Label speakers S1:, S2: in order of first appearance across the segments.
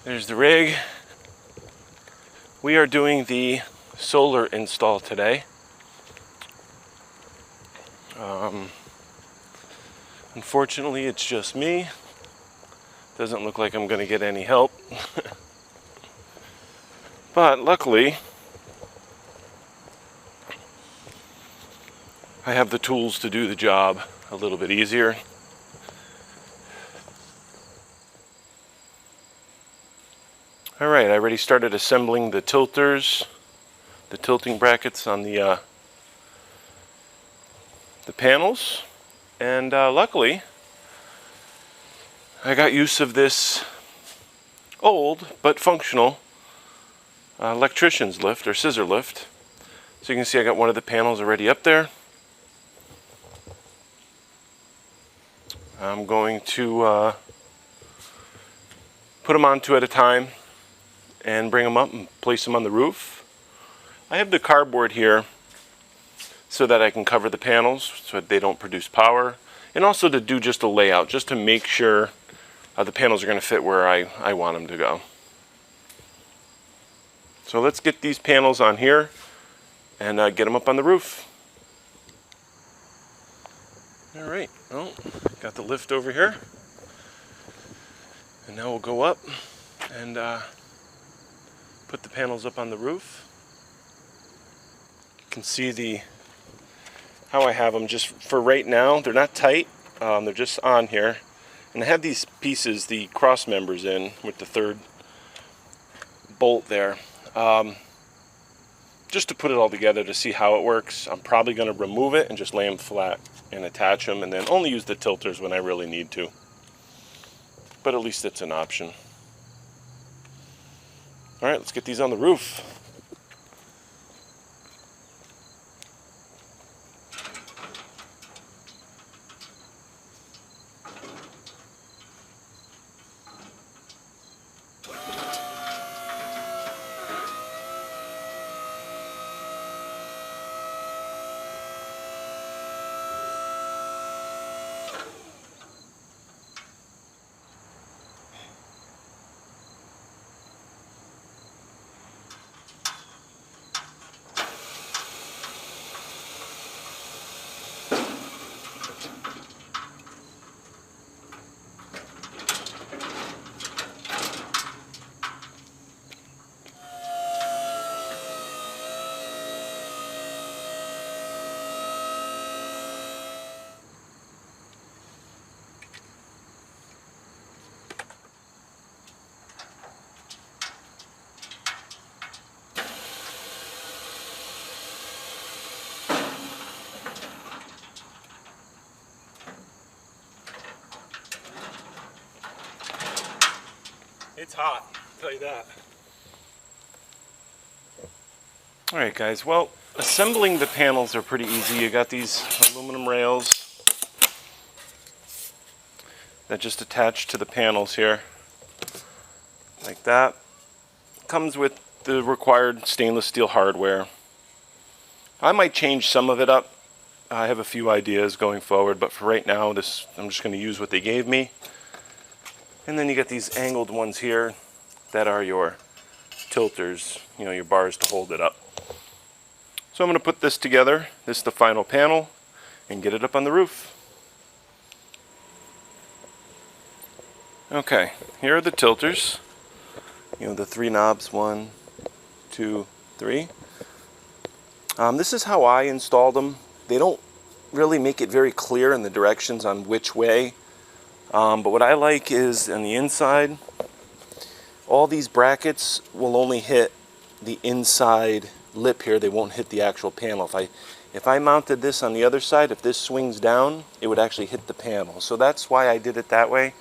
S1: There's the rig. We are doing the solar install today. Unfortunately, it's just me. Doesn't look like I'm going to get any help. But luckily, I have the tools to do the job a little bit easier. Alright, I already started assembling the tilters, the tilting brackets on the panels, and luckily I got use of this old but functional electrician's lift or scissor lift. So you can see I got one of the panels already up there. I'm going to put them on two at a time and bring them up and place them on the roof. I have the cardboard here so that I can cover the panels so that they don't produce power, and also to do just a layout, just to make sure the panels are going to fit where I want them to go. So let's get these panels on here and get them up on the roof. Alright, well, got the lift over here, and now we'll go up and put the panels up on the roof. You can see how I have them just for right now. They're not tight, they're just on here. And I have these pieces, the cross members in with the third bolt there. Just to put it all together to see how it works. I'm probably going to remove it and just lay them flat and attach them, and then only use the tilters when I really need to. But at least it's an option. Alright, let's get these on the roof. It's hot, I'll tell you that. Alright guys, well, assembling the panels are pretty easy. You got these aluminum rails that just attach to the panels here, like that. Comes with the required stainless steel hardware. I might change some of it up. I have a few ideas going forward, but for right now, I'm just going to use what they gave me. And then you get these angled ones here that are your tilters, you know, your bars to hold it up. So I'm going to put this together, this is the final panel, and get it up on the roof. Okay, here are the tilters. You know, the three knobs, 1, 2, 3. This is how I installed them. They don't really make it very clear in the directions on which way. But what I like is on the inside, all these brackets will only hit the inside lip here. They won't hit the actual panel. If I mounted this on the other side, if this swings down, it would actually hit the panel. So that's why I did it that way.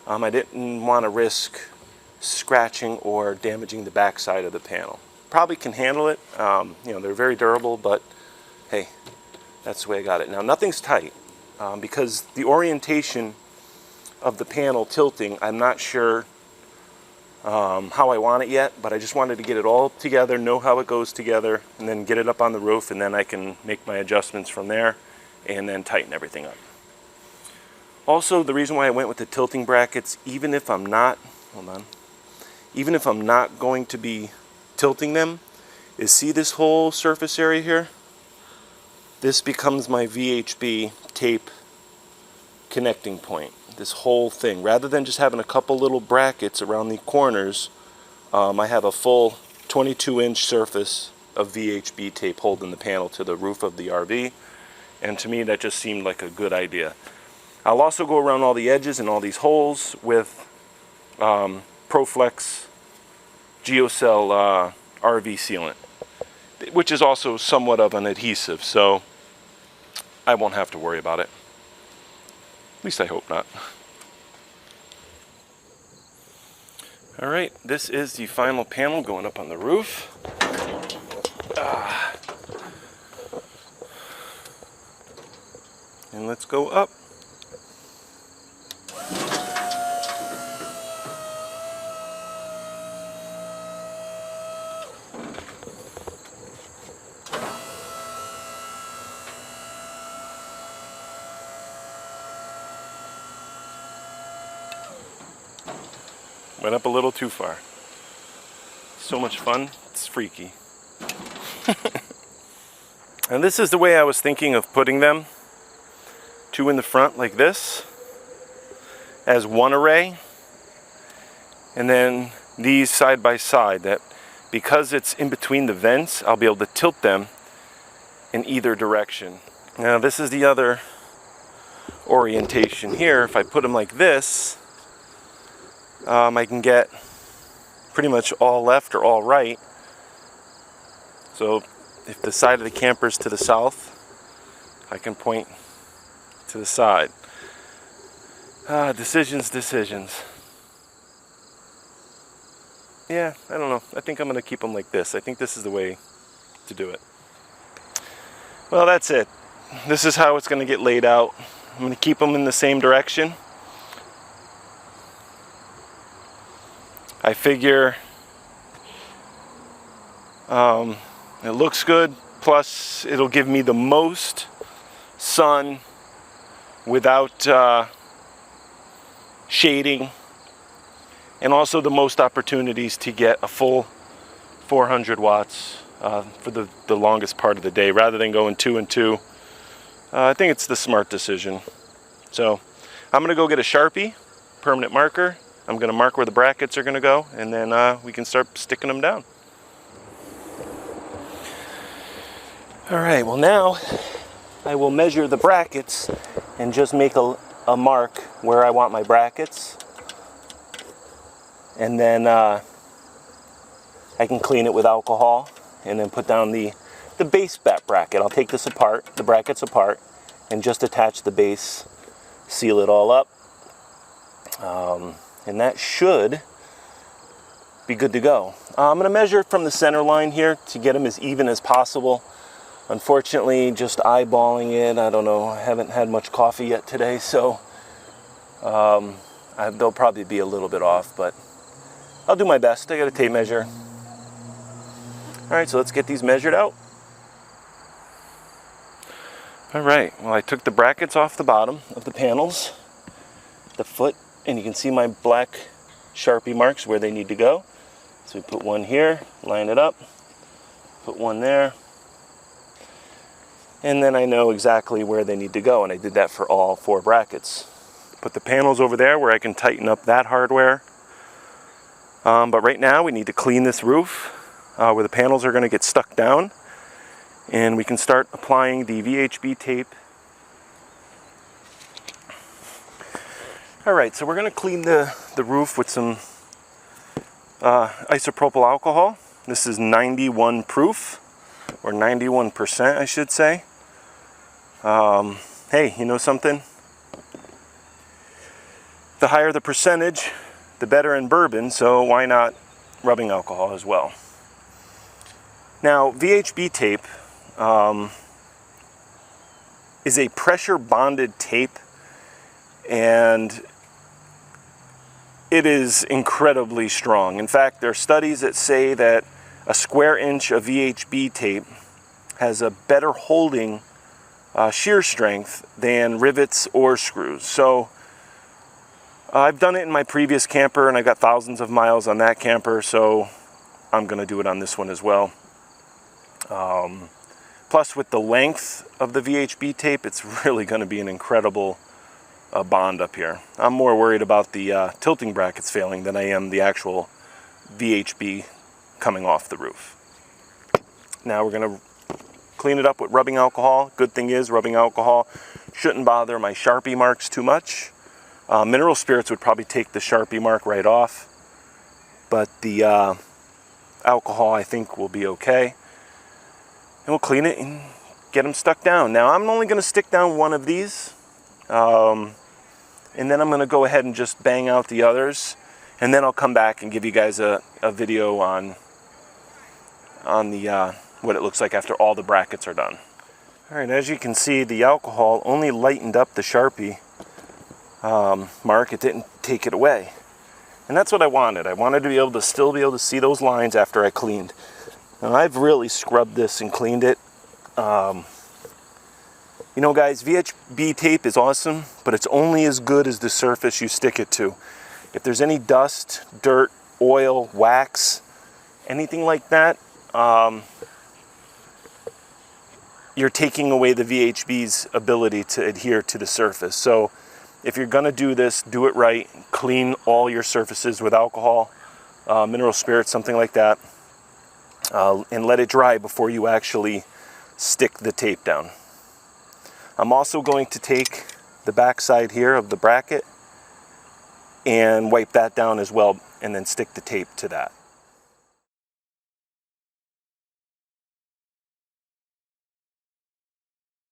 S1: I didn't want to risk scratching or damaging the back side of the panel. Probably can handle it. You know, they're very durable, but hey, that's the way I got it. Now nothing's tight because the orientation of the panel tilting, I'm not sure how I want it yet, but I just wanted to get it all together, know how it goes together, and then get it up on the roof, and then I can make my adjustments from there and then tighten everything up. Also, the reason why I went with the tilting brackets, even if I'm not, hold on, even if I'm not going to be tilting them, is see this whole surface area here? This becomes my VHB tape connecting point, this whole thing. Rather than just having a couple little brackets around the corners, I have a full 22-inch surface of VHB tape holding the panel to the roof of the RV, and to me that just seemed like a good idea. I'll also go around all the edges and all these holes with ProFlex Geocell RV sealant, which is also somewhat of an adhesive, so I won't have to worry about it. At least I hope not. Alright, this is the final panel going up on the roof. And let's go up. Went up a little too far. So much fun, it's freaky. And this is the way I was thinking of putting them. 2 in the front like this, as one array, and then these side by side, that because it's in between the vents, I'll be able to tilt them in either direction. Now this is the other orientation here. If I put them like this, I can get pretty much all left or all right. So if the side of the camper is to the south, I can point to the side. Decisions. Yeah, I don't know. I think I'm going to keep them like this. I think this is the way to do it. Well, that's it. This is how it's going to get laid out. I'm going to keep them in the same direction. I figure it looks good, plus it'll give me the most sun without shading, and also the most opportunities to get a full 400 watts for the longest part of the day, rather than going 2 and 2. I think it's the smart decision. So I'm going to go get a Sharpie, permanent marker. I'm going to mark where the brackets are going to go, and then we can start sticking them down. Alright, well now I will measure the brackets and just make a mark where I want my brackets, and then I can clean it with alcohol and then put down the base bat bracket. I'll take this apart, the brackets apart, and just attach the base, seal it all up, and that should be good to go. I'm going to measure from the center line here to get them as even as possible. Unfortunately, just eyeballing it, I don't know, I haven't had much coffee yet today, so they'll probably be a little bit off, but I'll do my best. I got a tape measure. Alright, so let's get these measured out. Alright, well, I took the brackets off the bottom of the panels, the foot, and you can see my black Sharpie marks where they need to go. So we put one here, line it up, put one there, and then I know exactly where they need to go, and I did that for all 4 brackets. Put the panels over there where I can tighten up that hardware. But right now we need to clean this roof where the panels are going to get stuck down, and we can start applying the VHB tape. Alright, so we're going to clean the roof with some isopropyl alcohol. This is 91 proof, or 91% I should say. Hey, you know something? The higher the percentage, the better in bourbon, so why not rubbing alcohol as well? Now, VHB tape is a pressure bonded tape, and it is incredibly strong. In fact, there are studies that say that a square inch of VHB tape has a better holding shear strength than rivets or screws. So I've done it in my previous camper, and I got thousands of miles on that camper, so I'm going to do it on this one as well. Plus, with the length of the VHB tape, it's really going to be an incredible bond up here. I'm more worried about the tilting brackets failing than I am the actual VHB coming off the roof. Now we're going to clean it up with rubbing alcohol. Good thing is, rubbing alcohol shouldn't bother my Sharpie marks too much. Mineral spirits would probably take the Sharpie mark right off, but the alcohol I think will be okay. And we'll clean it and get them stuck down. Now I'm only going to stick down one of these, and then I'm going to go ahead and just bang out the others, and then I'll come back and give you guys a video on the what it looks like after all the brackets are done. Alright, as you can see, the alcohol only lightened up the Sharpie mark. It didn't take it away. And that's what I wanted. I wanted to be able to still be able to see those lines after I cleaned. Now, I've really scrubbed this and cleaned it. You know, guys, VHB tape is awesome, but it's only as good as the surface you stick it to. If there's any dust, dirt, oil, wax, anything like that, you're taking away the VHB's ability to adhere to the surface. So if you're gonna do this, do it right. Clean all your surfaces with alcohol, mineral spirits, something like that, and let it dry before you actually stick the tape down. I'm also going to take the back side here of the bracket and wipe that down as well, and then stick the tape to that.